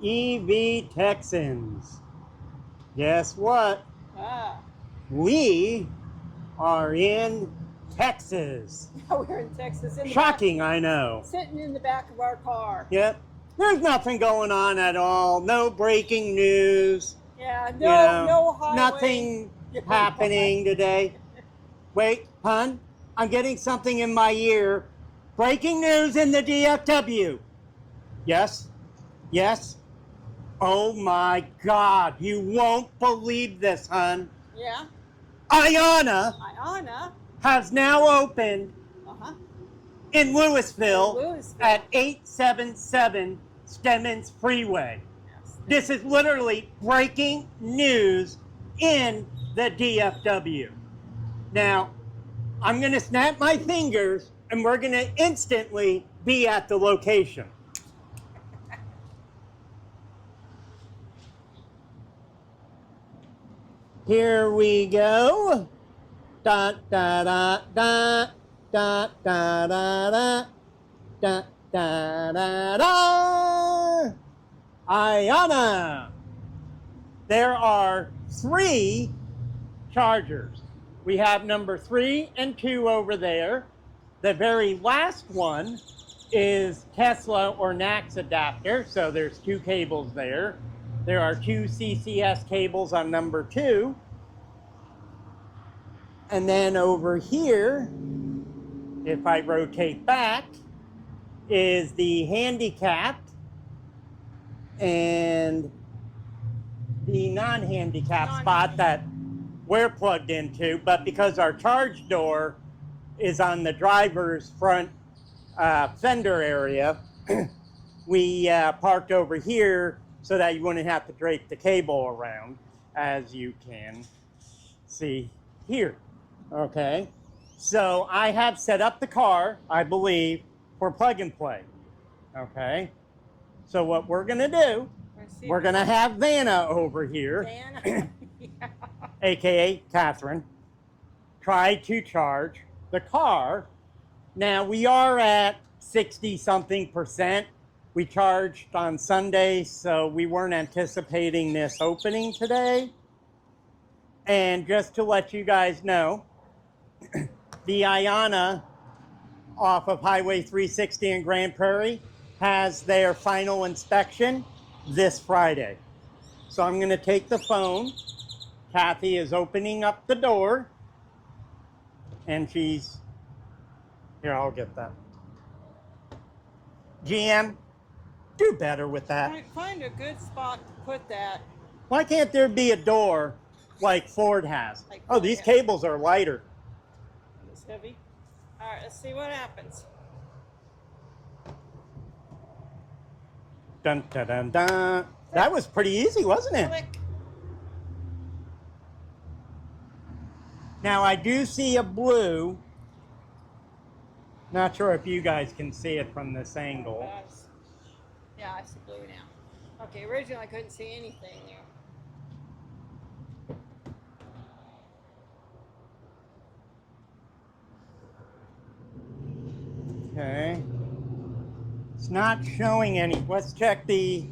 EV Texans. Guess what? Ah. We are in Texas. We're in Texas. In the Shocking, back, I know. sitting in the back of our car. Yep. There's nothing going on at all. No breaking news. Yeah, No highway. nothing happening today. Wait, hon, I'm getting something in my ear. Breaking news in the DFW. Yes? Yes? Oh my God, you won't believe this, hon. Yeah. iONNA has now opened in Lewisville, at 877 Stemmons Freeway. Yes. This is literally breaking news in the DFW. Now, I'm going to snap my fingers and we're going to instantly be at the location. Here we go. Da da da da da da da da da da da da. iONNA. There are 3 chargers. We have number 3 and 2 over there. The very last one is Tesla or NACS adapter, so there's 2 cables there. There are 2 CCS cables on number 2. And then over here, if I rotate back, is the handicapped and the non-handicapped spot that we're plugged into, but because our charge door is on the driver's front fender area, we parked over here so that you wouldn't have to drape the cable around, as you can see here. Okay, so I have set up the car, I believe, for plug and play. Okay, so what we're gonna do, we're gonna have Vanna over here, Vanna. Yeah. AKA Catherine, try to charge the car. Now we are at 60-something%. We charged on Sunday, so we weren't anticipating this opening today. And just to let you guys know, the iONNA off of Highway 360 in Grand Prairie has their final inspection this Friday. So I'm going to take the phone. Kathy is opening up the door. And she's... Here, I'll get that. GM, do better with that. Find a good spot to put that. Why can't there be a door like Ford has? Like Oh, these cables are lighter. It's heavy. All right, let's see what happens. Dun, dun, dun, dun. That was pretty easy, wasn't it? Click. Now I do see a blue. Not sure if you guys can see it from this angle. Yeah, I see blue now. Okay, originally I couldn't see anything there. Okay. It's not showing any. Let's check the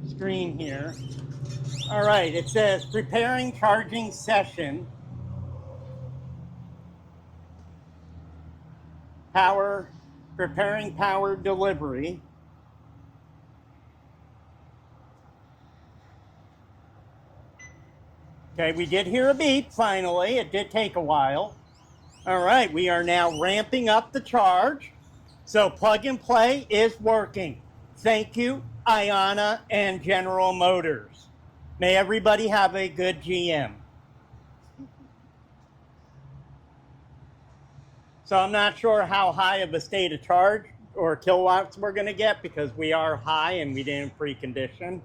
screen here. All right, it says preparing charging session. Preparing power delivery. Okay, we did hear a beep finally. It did take a while. All right, we are now ramping up the charge. So plug and play is working. Thank you, iONNA and General Motors. May everybody have a good GM. So I'm not sure how high of a state of charge or kilowatts we're going to get because we are high and we didn't precondition.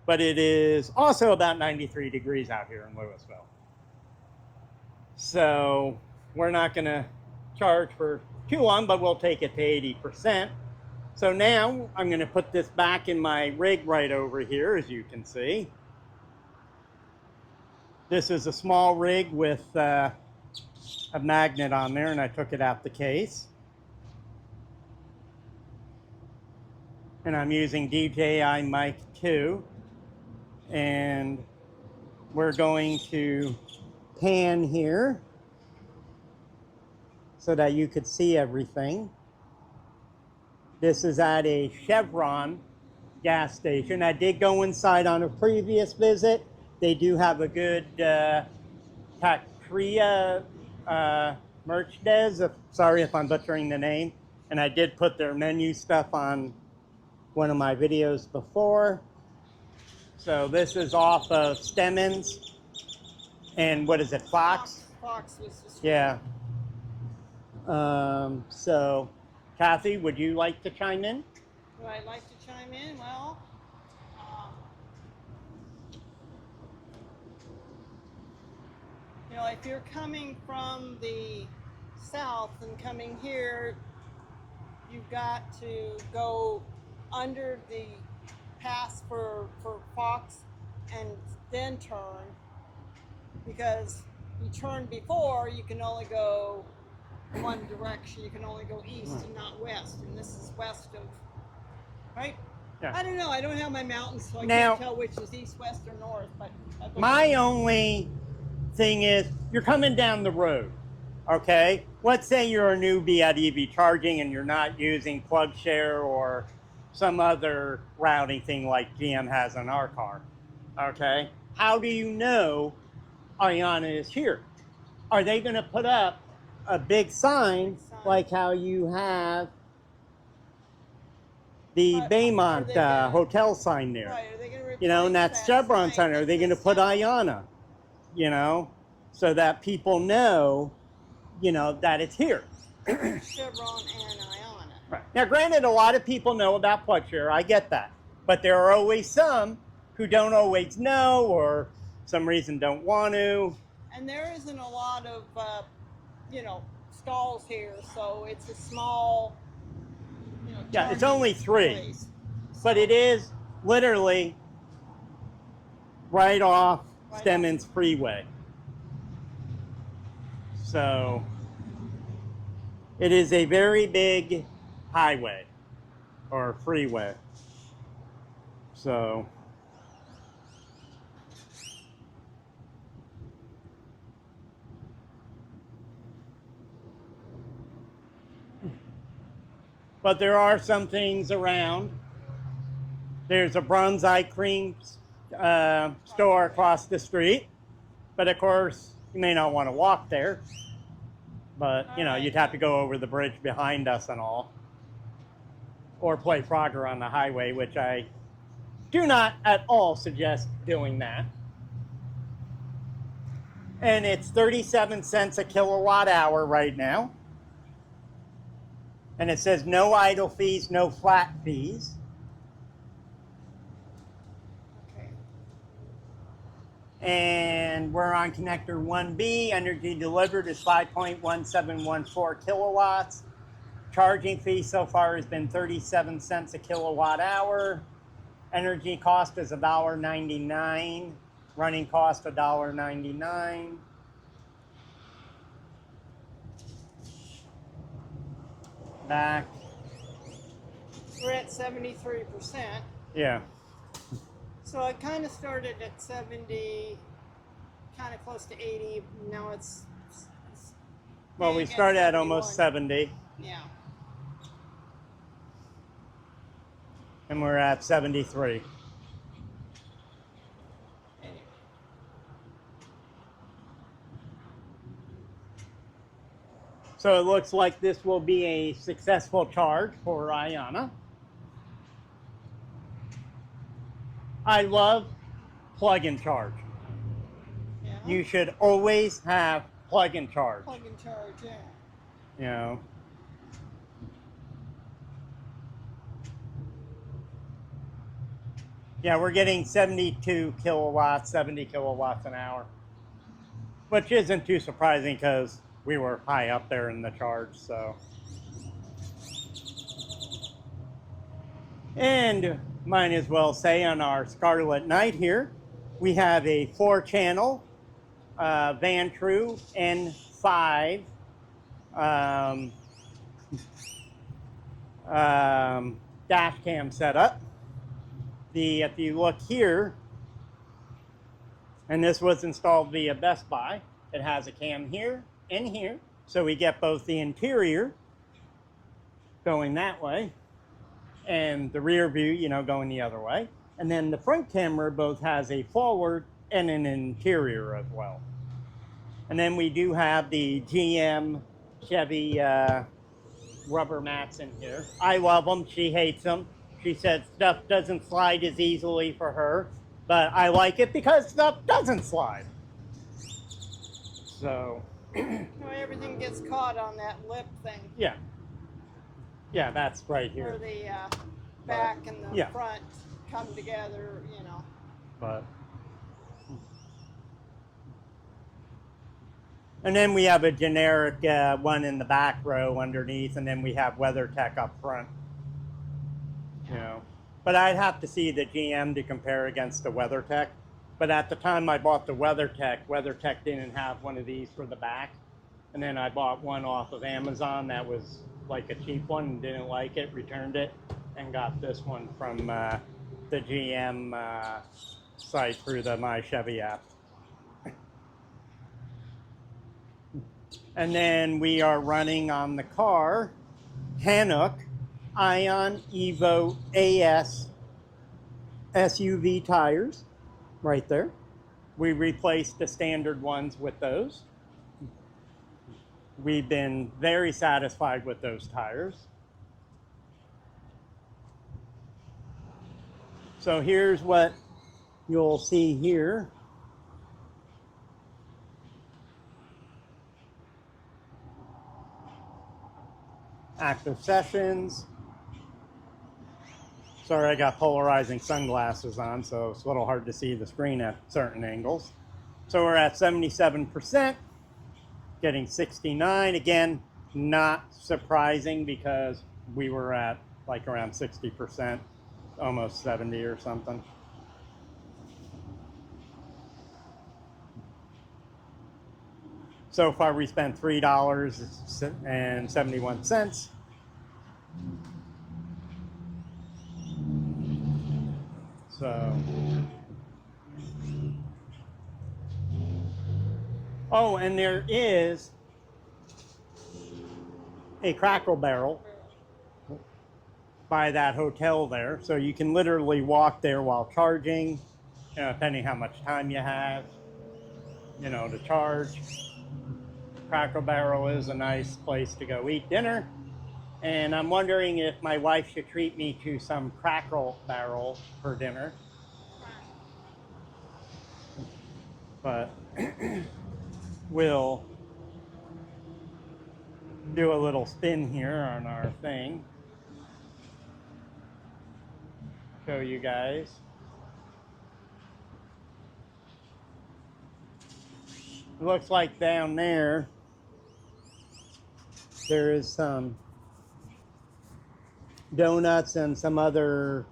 But it is also about 93 degrees out here in Lewisville. So we're not going to charge for too long, but we'll take it to 80%. So now I'm going to put this back in my rig right over here, as you can see. This is a small rig with a magnet on there, and I took it out the case. And I'm using DJI Mic 2. And we're going to pan here so that you could see everything. This is at a Chevron gas station. I did go inside on a previous visit. They do have a good Takria Merchdez. Sorry if I'm butchering the name. And I did put their menu stuff on one of my videos before. So this is off of Stemmons. And what is it, Fox? Fox was the street. Yeah. So, Kathy, would you like to chime in? Would I like to chime in? Well, you know, if you're coming from the south and coming here, you've got to go under the pass for Fox and then turn, because you turn before, you can only go one direction. You can only go east and not west, and this is west of, right? Yeah. I don't know. I don't have my mountains, so I Now- can't tell which is east, west, or north. But I believe- My only thing is, you're coming down the road, okay? Let's say you're a newbie at EV charging and you're not using PlugShare or some other routing thing like GM has on our car, okay? How do you know iONNA is here? Are they going to put up a big sign like how you have the Are Baymont they gonna- hotel sign there? Right? Are they going to replace You know, and that's that Chevron sign sign. Are with they the going to put sign? iONNA? You know, so that people know, you know, that it's here. Chevron and iONNA. Right. Now, granted, a lot of people know about PlugShare. I get that. But there are always some who don't always know or some reason don't want to. And there isn't a lot of, you know, stalls here, so it's a small, you know, Yeah, it's charging only 3. place. But it is literally right off Right Stemmons Freeway. So it is a very big highway or freeway. So but there are some things around. There's a Bronze Cream store across the street. But of course, you may not want to walk there. But, you know, you'd have to go over the bridge behind us and all. Or play Frogger on the highway, which I do not at all suggest doing that. And it's 37 cents a kilowatt hour right now. And it says no idle fees, no flat fees. Okay. And we're on connector 1B. Energy delivered is 5.1714 kilowatts. Charging fee so far has been 37 cents a kilowatt hour. Energy cost is $1.99. Running cost $1.99. Back. We're at 73%. Yeah. So I kind of started at 70, kind of close to 80. Now it's Well, we staying started at almost 71. 70, Yeah. and we're at 73. Anyway. So it looks like this will be a successful charge for iONNA. I love plug-in charge. Yeah. You should always have plug-in charge. Plug and charge, yeah. You know. Yeah, we're getting 72 kilowatts, 70 kilowatts an hour. Which isn't too surprising because we were high up there in the charge, so. And might as well say on our Scarlet Night here, we have a 4-channel Vantru N5 dash cam setup. If you look here, and this was installed via Best Buy, it has a cam here and here. So we get both the interior going that way and the rear view, you know, going the other way. And then the front camera both has a forward and an interior as well. And then we do have the GM Chevy rubber mats in here. I love them. She hates them. She said stuff doesn't slide as easily for her, but I like it because stuff doesn't slide. So. Everything gets caught on that lip thing. Yeah. Yeah, that's right here. Where the back and the yeah. front come together, you know. But. And then we have a generic one in the back row underneath, and then we have WeatherTech up front. You know, but I'd have to see the GM to compare against the WeatherTech. But at the time I bought the WeatherTech didn't have one of these for the back. And then I bought one off of Amazon that was like a cheap one and didn't like it, returned it, and got this one from the GM site through the My Chevy app. And then we are running on the car Hanuk Ion Evo AS SUV tires right there. We replaced the standard ones with those. We've been very satisfied with those tires. So here's what you'll see here. Active sessions. Sorry, I got polarizing sunglasses on, so it's a little hard to see the screen at certain angles. So we're at 77%, getting 69. Again, not surprising because we were at like around 60%, almost 70 or something. So far we spent $3.71. So, oh, and there is a Crackle Barrel by that hotel there. So you can literally walk there while charging, you know, depending how much time you have, you know, to charge. Crackle Barrel is a nice place to go eat dinner. And I'm wondering if my wife should treat me to some Crackle Barrel for dinner. But we'll do a little spin here on our thing. Show you guys. It looks like down there is some donuts and some other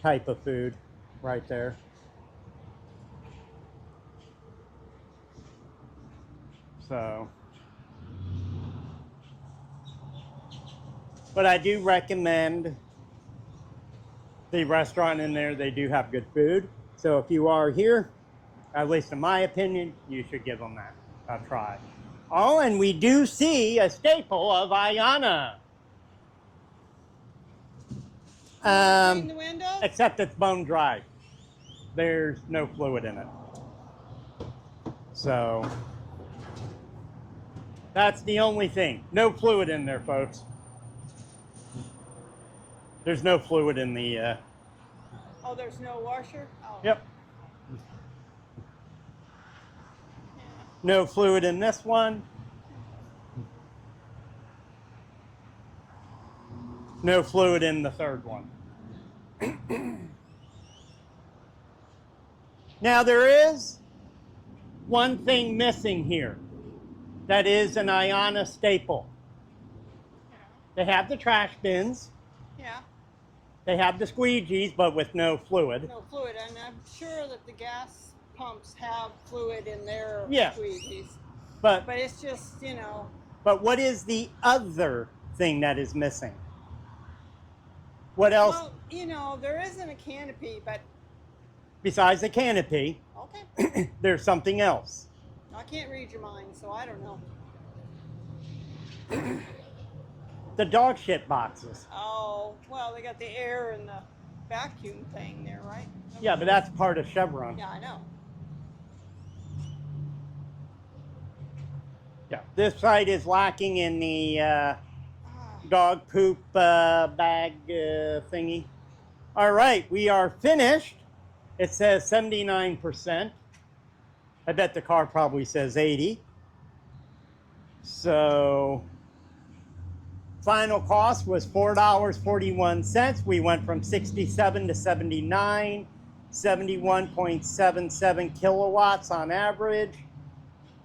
type of food right there. So, but I do recommend the restaurant in there. They do have good food. So if you are here, at least in my opinion, you should give them that a try. Oh, and we do see a staple of iONNA. Clean the windows? Except it's bone dry. There's no fluid in it. So that's the only thing. No fluid in there, folks. There's no fluid in the... Oh, there's no washer? Oh. Yep. No fluid in this one. No fluid in the third one. Now there is one thing missing here that is an iONNA staple. They have the trash bins. Yeah. They have the squeegees, but with no fluid. No fluid, and I'm sure that the gas pumps have fluid in their squeegees. But it's just, you know. But what is the other thing that is missing? What else Well, you know, there isn't a canopy, but besides the canopy? okay. There's something else. I can't read your mind, so I don't know. The dog shit boxes. Oh, well, they got the air and the vacuum thing there, right? Yeah, but that's part of Chevron. Yeah, I know. Yeah, this site is lacking in the Ah, dog poop bag thingy. All right, we are finished. It says 79%. I bet the car probably says 80. So final cost was $4.41. We went from 67 to 79, 71.77 kilowatts on average.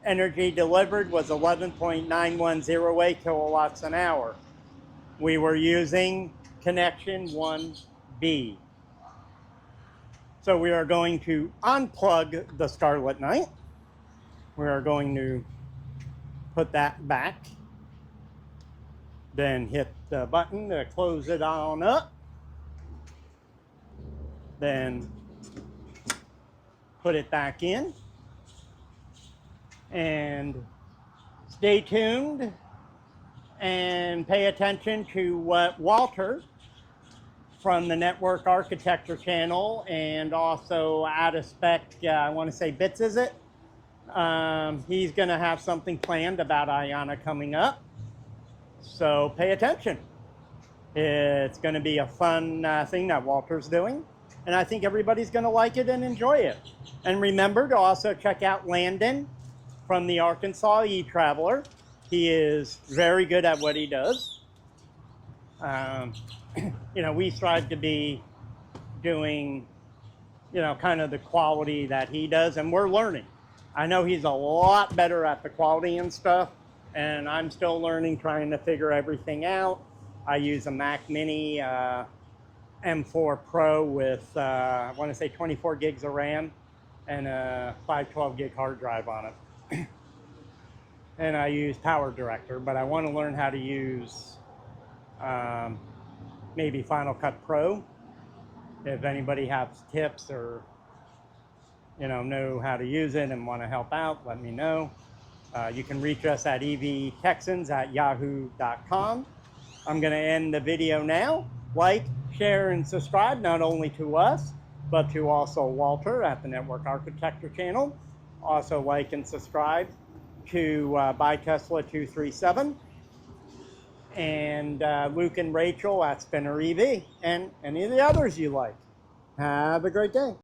Energy delivered was 11.9108 kilowatts an hour. We were using connection 1B. So we are going to unplug the Scarlet Knight. We are going to put that back. Then hit the button to close it on up. Then put it back in. And stay tuned and pay attention to what Walter from the Network Architecture channel and also Out of Spec, I want to say Bits, is it? He's going to have something planned about iONNA coming up. So pay attention. It's going to be a fun thing that Walter's doing. And I think everybody's going to like it and enjoy it. And remember to also check out Landon from the Arkansas E-Traveler. He is very good at what he does. You know, we strive to be doing, you know, kind of the quality that he does, and we're learning. I know he's a lot better at the quality and stuff, and I'm still learning, trying to figure everything out. I use a Mac Mini M4 Pro with, I want to say 24 gigs of RAM and a 512 gig hard drive on it. And I use Power Director, but I want to learn how to use maybe Final Cut Pro. If anybody has tips or know how to use it and want to help out, let me know. You can reach us at evtexans@yahoo.com. I'm going to end the video now. Like, share, and subscribe, not only to us, but to also Walter at the Network Architecture channel. Also like and subscribe to Buy Tesla 237 and Luke and Rachel at Spinner EV and any of the others you like. Have a great day.